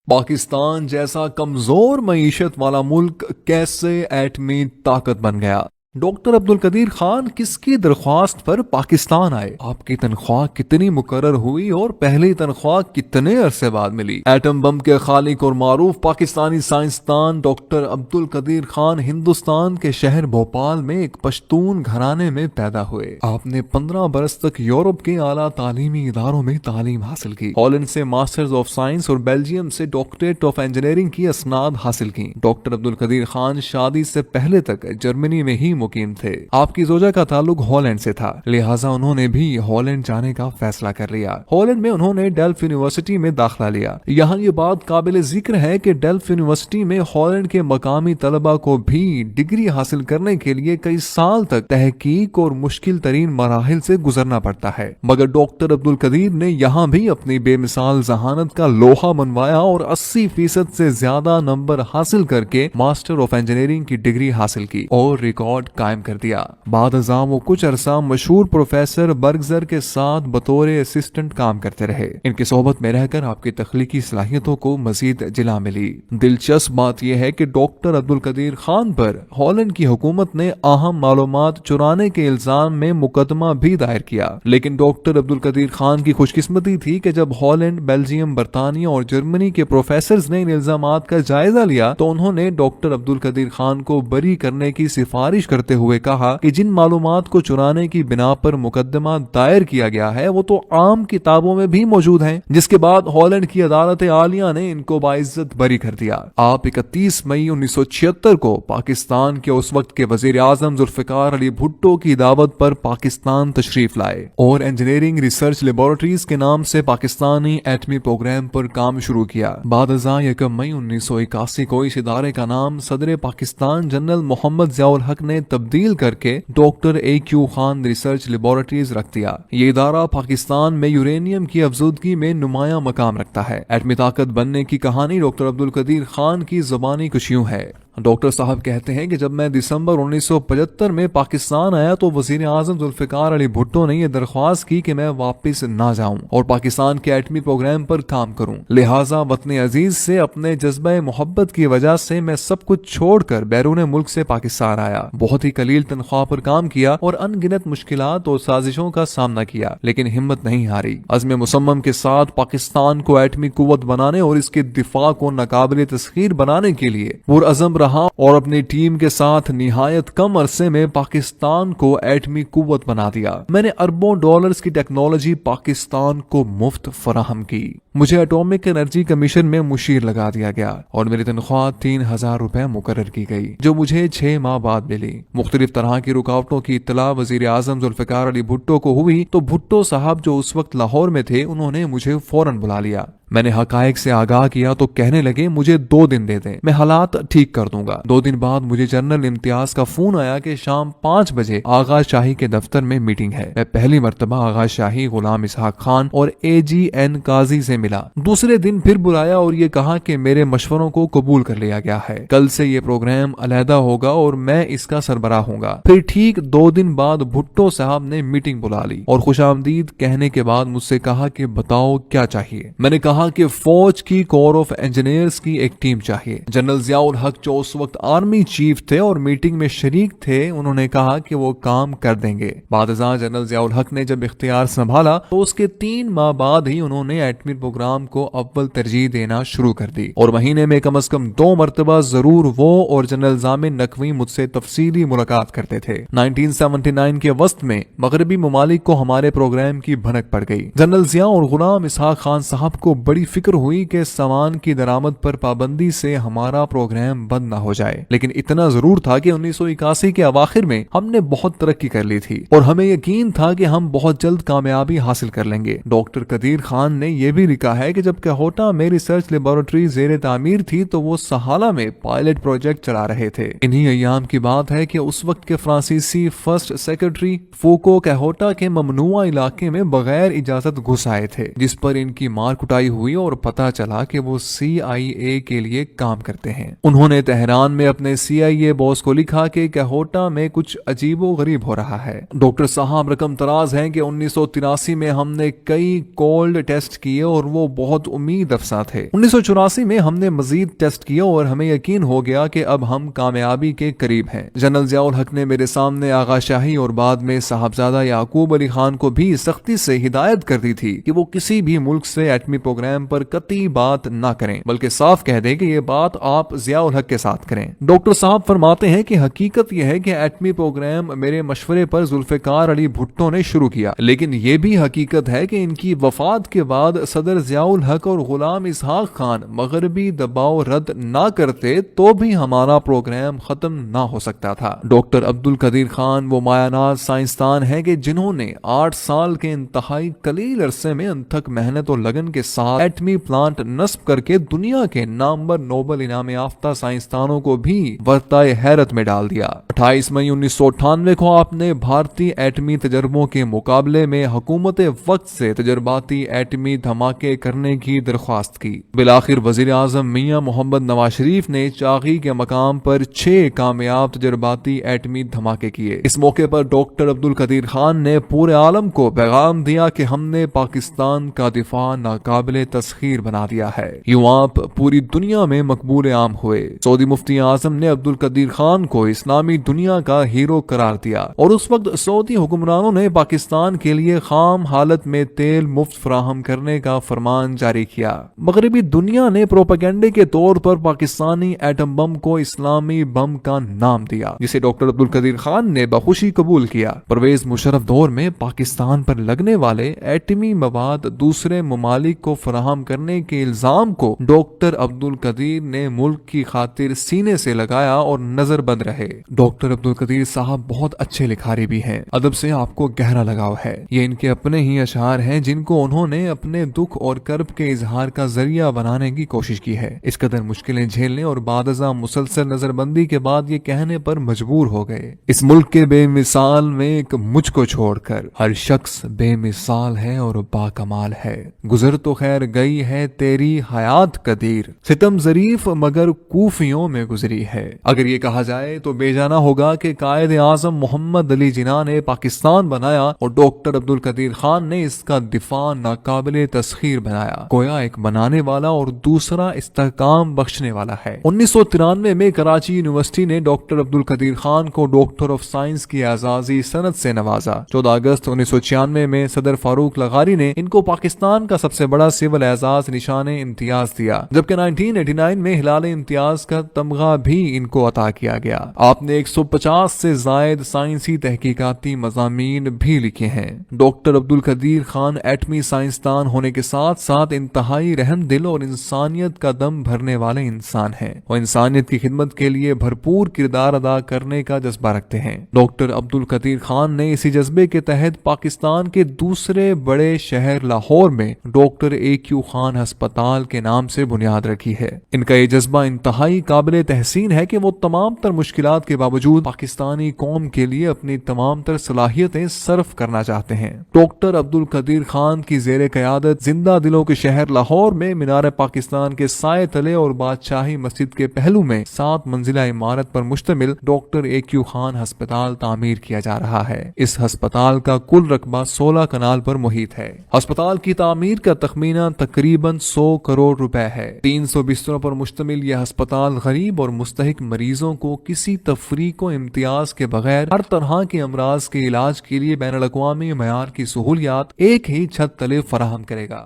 پاکستان جیسا کمزور معیشت والا ملک کیسے ایٹمی طاقت بن گیا؟ ڈاکٹر عبدالقدیر خان کس کی درخواست پر پاکستان آئے؟ آپ کی تنخواہ کتنی مقرر ہوئی اور پہلی تنخواہ کتنے عرصے بعد ملی؟ ایٹم بم کے خالق اور معروف پاکستانی سائنسدان ڈاکٹر عبدالقدیر خان ہندوستان کے شہر بھوپال میں ایک پشتون گھرانے میں پیدا ہوئے۔ آپ نے 15 برس تک یورپ کے اعلیٰ تعلیمی اداروں میں تعلیم حاصل کی۔ ہالینڈ سے ماسٹرز آف سائنس اور بیلجیم سے ڈاکٹریٹ آف انجینئرنگ کی اسناد حاصل کی۔ ڈاکٹر عبدالقدیر خان شادی سے پہلے تک جرمنی میں ہی مقیم تھے۔ آپ کی زوجہ کا تعلق ہالینڈ سے تھا، لہٰذا انہوں نے بھی ہالینڈ جانے کا فیصلہ کر لیا۔ ہالینڈ میں انہوں نے ڈیلف یونیورسٹی میں داخلہ لیا۔ یہاں یہ بات قابل ذکر ہے کہ ڈیلف یونیورسٹی میں ہالینڈ کے مقامی طلبہ کو بھی ڈگری حاصل کرنے کے لیے کئی سال تک تحقیق اور مشکل ترین مراحل سے گزرنا پڑتا ہے، مگر ڈاکٹر عبدالقدیر نے یہاں بھی اپنی بے مثال ذہانت کا لوہا منوایا اور 80% سے زیادہ نمبر حاصل کر کے ماسٹر آف انجینئرنگ کی ڈگری حاصل کی اور ریکارڈ قائم کر دیا۔ بعد ازاں وہ کچھ عرصہ مشہور پروفیسر برگزر کے ساتھ بطور اسسٹنٹ کام کرتے رہے۔ ان کی صحبت میں رہ کر آپ کی تخلیقی صلاحیتوں کو مزید جلا ملی۔ دلچسپ بات یہ ہے کہ ڈاکٹر عبدالقدیر خان پر ہالینڈ کی حکومت نے اہم معلومات چرانے کے الزام میں مقدمہ بھی دائر کیا، لیکن ڈاکٹر عبدالقدیر خان کی خوش قسمتی تھی کہ جب ہالینڈ، بیلجیم، برطانیہ اور جرمنی کے پروفیسرز نے ان الزامات کا جائزہ لیا تو انہوں نے ڈاکٹر عبدالقدیر خان کو بری کرنے کی سفارش کرتے ہوئے کہا کہ جن معلومات کو چرانے کی بنا پر مقدمہ دائر کیا گیا ہے وہ تو عام کتابوں میں بھی موجود ہیں، جس کے بعد ہالینڈ کی عدالت عالیہ نے ان کو باعزت بری کر دیا۔ آپ 31 مئی 1976 کو پاکستان کے اس وقت کے وزیر اعظم ذوالفقار علی بھٹو کی دعوت پر پاکستان تشریف لائے اور انجینئرنگ ریسرچ لیبارٹریز کے نام سے پاکستانی ایٹمی پروگرام پر کام شروع کیا۔ بعد ازاں 1 مئی 1981 کو اس ادارے کا نام صدر پاکستان جنرل محمد ضیاء الحق نے تبدیل کر کے doctor A.Q. Khan research laboratories رکھ دیا۔ یہ ادارہ پاکستان میں یورینیم کی افزودگی میں نمایاں مقام رکھتا ہے۔ ایٹمی طاقت بننے کی کہانی ڈاکٹر عبدالقدیر خان کی زبانی کچھ یوں ہے۔ ڈاکٹر صاحب کہتے ہیں کہ جب میں دسمبر 1975 میں پاکستان آیا تو وزیر اعظم ذوالفقار علی بھٹو نے یہ درخواست کی کہ میں واپس نہ جاؤں اور پاکستان کے ایٹمی پروگرام پر کام کروں، لہٰذا وطن عزیز سے اپنے جذبہ محبت کی وجہ سے میں سب کچھ چھوڑ کر بیرون ملک سے پاکستان آیا۔ بہت ہی قلیل تنخواہ پر کام کیا اور ان گنت مشکلات اور سازشوں کا سامنا کیا، لیکن ہمت نہیں ہاری۔ عزم مصمم کے ساتھ پاکستان کو ایٹمی قوت بنانے اور اس کے دفاع کو ناقابل تسخیر بنانے کے لیے پرعزم رہا اور اپنی ٹیم کے ساتھ نہایت کم عرصے میں پاکستان کو ایٹمی قوت بنا دیا۔ میں نے اربوں ڈالرز کی ٹیکنالوجی پاکستان کو مفت فراہم کی۔ مجھے ایٹامک انرجی کمیشن میں مشیر لگا دیا گیا اور میری تنخواہ 3000 روپے مقرر کی گئی، جو مجھے 6 ماہ بعد ملی۔ مختلف طرح کی رکاوٹوں کی اطلاع وزیر اعظم ذوالفقار علی بھٹو کو ہوئی تو بھٹو صاحب جو اس وقت لاہور میں تھے انہوں نے مجھے فوراً بلا لیا۔ میں نے حقائق سے آگاہ کیا تو کہنے لگے مجھے 2 دن دے دیں، میں حالات ٹھیک کر دوں گا۔ 2 دن بعد مجھے جنرل امتیاز کا فون آیا کہ شام 5 بجے آغا شاہی کے دفتر میں میٹنگ ہے۔ میں پہلی مرتبہ آغا شاہی غلام اسحاق خان اور AGN قاضی سے ملا۔ دوسرے دن پھر بلایا اور یہ کہا کہ میرے مشوروں کو قبول کر لیا گیا ہے، کل سے یہ پروگرام علیحدہ ہوگا اور میں اس کا سربراہ ہوں گا۔ پھر ٹھیک 2 دن بعد بھٹو صاحب نے میٹنگ بلا لی اور خوش آمدید کہنے کے بعد مجھ سے کہا کہ بتاؤ کیا چاہیے۔ میں نے کہا کہ فوج کی کور آف انجینئرز کی ایک ٹیم چاہیے۔ جنرل ضیاء الحق جو اس وقت آرمی چیف تھے اور میٹنگ میں شریک تھے، انہوں نے کہا کہ وہ کام کر دیں گے۔ بعد ازاں جنرل ضیاء الحق نے جب اختیار سنبھالا تو اس کے 3 ماہ بعد ہی انہوں نے ایٹمی پروگرام کو اول ترجیح دینا شروع کر دی اور مہینے میں کم از کم 2 مرتبہ ضرور وہ اور جنرل ضامن نقوی مجھ سے تفصیلی ملاقات کرتے تھے۔ 1979 کے وسط میں مغربی ممالک کو ہمارے پروگرام کی بھنک پڑ گئی۔ جنرل ضیاء اور غلام اسحاق خان صاحب کو بڑی فکر ہوئی کہ سامان کی درآمد پر پابندی سے ہمارا پروگرام بند نہ ہو جائے، لیکن اتنا ضرور تھا کہ 1981 کے اواخر میں ہم نے بہت ترقی کر لی تھی اور ہمیں یقین تھا کہ ہم بہت جلد کامیابی حاصل کر لیں گے۔ ڈاکٹر قدیر خان نے یہ بھی لکھا ہے کہ جب کہوٹا میں ریسرچ لیبارٹری زیر تعمیر تھی تو وہ سہالہ میں پائلٹ پروجیکٹ چلا رہے تھے۔ انہی ایام کی بات ہے کہ اس وقت کے فرانسیسی فرسٹ سیکرٹری فوکو کہوٹا کے ممنوعہ علاقے میں بغیر اجازت گھس آئے تھے، جس پر ان کی مار کٹائی ہوئی اور پتا چلا کہ وہ CIA کے لیے کام کرتے ہیں۔ انہوں نے تہران میں اپنے CIA باس کو لکھا کہ کہوٹا میں کچھ عجیب و غریب ہو رہا ہے۔ ڈاکٹر صاحب رقم تراز ہیں کہ 1983 میں ہم نے کئی کولڈ ٹیسٹ کیے اور وہ بہت امید افزا تھے۔ 1984 میں ہم نے مزید ٹیسٹ کیے اور ہمیں یقین ہو گیا کہ اب ہم کامیابی کے قریب ہیں۔ جنرل ضیاء الحق نے میرے سامنے آغا شاہی اور بعد میں صاحبزادہ یعقوب علی خان کو بھی سختی سے ہدایت کر دی تھی کہ وہ کسی بھی ملک سے ایٹمی پروگرام پر قطعی بات نہ کریں، بلکہ صاف کہہ دیں کہ یہ بات آپ ضیاء الحق کے ساتھ کریں۔ ڈاکٹر صاحب فرماتے ہیں کہ حقیقت یہ ہے کہ ایٹمی پروگرام میرے مشورے پر ذوالفقار علی بھٹو نے شروع کیا، لیکن یہ بھی حقیقت ہے کہ ان کی وفات کے بعد صدر ضیاء الحق اور غلام اسحاق خان مغربی دباؤ رد نہ کرتے تو بھی ہمارا پروگرام ختم نہ ہو سکتا تھا۔ ڈاکٹر عبد القدیر خان وہ مایہ ناز سائنسدان ہیں کہ جنہوں نے 8 سال کے انتہائی قلیل عرصے میں انتھک محنت اور لگن کے ساتھ ایٹمی پلانٹ نصب کر کے دنیا کے نامور نوبل انعام یافتہ سائنسدانوں کو بھی ورطۂ حیرت میں ڈال دیا۔ 28 مئی 1998 کو آپ نے بھارتی ایٹمی تجربوں کے مقابلے میں حکومت وقت سے تجرباتی ایٹمی دھماکے کرنے کی درخواست کی۔ بالآخر وزیر اعظم میاں محمد نواز شریف نے چاغی کے مقام پر 6 کامیاب تجرباتی ایٹمی دھماکے کیے۔ اس موقع پر ڈاکٹر عبد القدیر خان نے پورے عالم کو پیغام دیا کہ ہم نے پاکستان کا دفاع ناقابل تسخیر بنا دیا ہے۔ یوں آپ پوری دنیا میں مقبول عام ہوئے۔ سعودی مفتی اعظم نے عبد القدیر خان کو اسلامی دنیا کا ہیرو قرار دیا اور اس وقت سعودی حکمرانوں نے پاکستان کے لیے خام حالت میں تیل مفت فراہم کرنے کا فرمان جاری کیا۔ مغربی دنیا نے پروپیگنڈے کے طور پر پاکستانی ایٹم بم کو اسلامی بم کا نام دیا، جسے ڈاکٹر عبد القدیر خان نے بخوشی قبول کیا۔ پرویز مشرف دور میں پاکستان پر لگنے والے ایٹمی مواد دوسرے ممالک کو فراہم کرنے کے الزام کو ڈاکٹر عبد القدیر نے ملک کی خاطر سینے سے لگایا اور نظر بند رہے۔ ڈاکٹر عبد القدیر صاحب بہت اچھے لکھاری بھی ہیں، ادب سے آپ کو گہرا لگاؤ ہے۔ یہ ان کے اپنے ہی اشعار ہیں جن کو انہوں نے اپنے دکھ اور کرب کے اظہار کا ذریعہ بنانے کی کوشش کی ہے۔ اس قدر مشکلیں جھیلنے اور بعد ازاں مسلسل نظر بندی کے بعد یہ کہنے پر مجبور ہو گئے، اس ملک کے بے مثال میں ایک مجھ کو چھوڑ کر ہر شخص بے مثال ہے اور با کمال ہے۔ گزر تو خیر گئی ہے تیری حیات قدیر، ستم ظریف مگر کوفیوں میں گزری ہے۔ اگر یہ کہا جائے تو بے جانا ہوگا کہ قائد اعظم محمد علی جناح نے پاکستان بنایا اور ڈاکٹر عبد القدیر خان نے اس کا دفاع ناقابل تسخیر بنایا، گویا ایک بنانے والا اور دوسرا استحکام بخشنے والا ہے۔ 1993 میں کراچی یونیورسٹی نے ڈاکٹر عبد القدیر خان کو ڈاکٹر آف سائنس کی اعزازی سند سے نوازا۔ 14 اگست 1996 میں صدر فاروق لغاری نے ان کو پاکستان کا سب سے بڑا سول اعزاز نشان امتیاز دیا، جبکہ 1989 میں ہلال امتیاز کا تمغہ بھی ان کو عطا کیا گیا۔ آپ نے 150 سے زائد سائنسی تحقیقاتی مضامین بھی لکھے ہیں۔ ڈاکٹر عبد القدیر خان ایٹمی سائنسدان ہونے کے ساتھ ساتھ انتہائی رحم دل اور انسانیت کا دم بھرنے والے انسان ہیں۔ وہ انسانیت کی خدمت کے لیے بھرپور کردار ادا کرنے کا جذبہ رکھتے ہیں۔ ڈاکٹر عبد القدیر خان نے اسی جذبے کے تحت پاکستان کے دوسرے بڑے شہر لاہور میں ڈاکٹر AQ خان ہسپتال کے نام سے بنیاد رکھی ہے۔ ان کا یہ جذبہ انتہائی قابل تحسین ہے کہ وہ تمام تر مشکلات کے باوجود پاکستانی قوم کے لیے اپنی تمام تر صلاحیتیں صرف کرنا چاہتے ہیں۔ ڈاکٹر عبد القدیر خان کی زیر قیادت زندہ دلوں کے شہر لاہور میں مینار پاکستان کے سائے تلے اور بادشاہی مسجد کے پہلو میں 7 منزلہ عمارت پر مشتمل ڈاکٹر AQ خان ہسپتال تعمیر کیا جا رہا ہے۔ اس ہسپتال کا کل رقبہ 16 کنال پر محیط ہے۔ ہسپتال کی تعمیر کا تخمینہ تقریباً 100 کروڑ روپے ہے۔ 300 بستروں پر مشتمل یہ ہسپتال غریب اور مستحق مریضوں کو کسی تفریق و امتیاز کے بغیر ہر طرح کے امراض کے علاج کے لیے بین الاقوامی معیار کی سہولیات ایک ہی چھت تلے فراہم کرے گا۔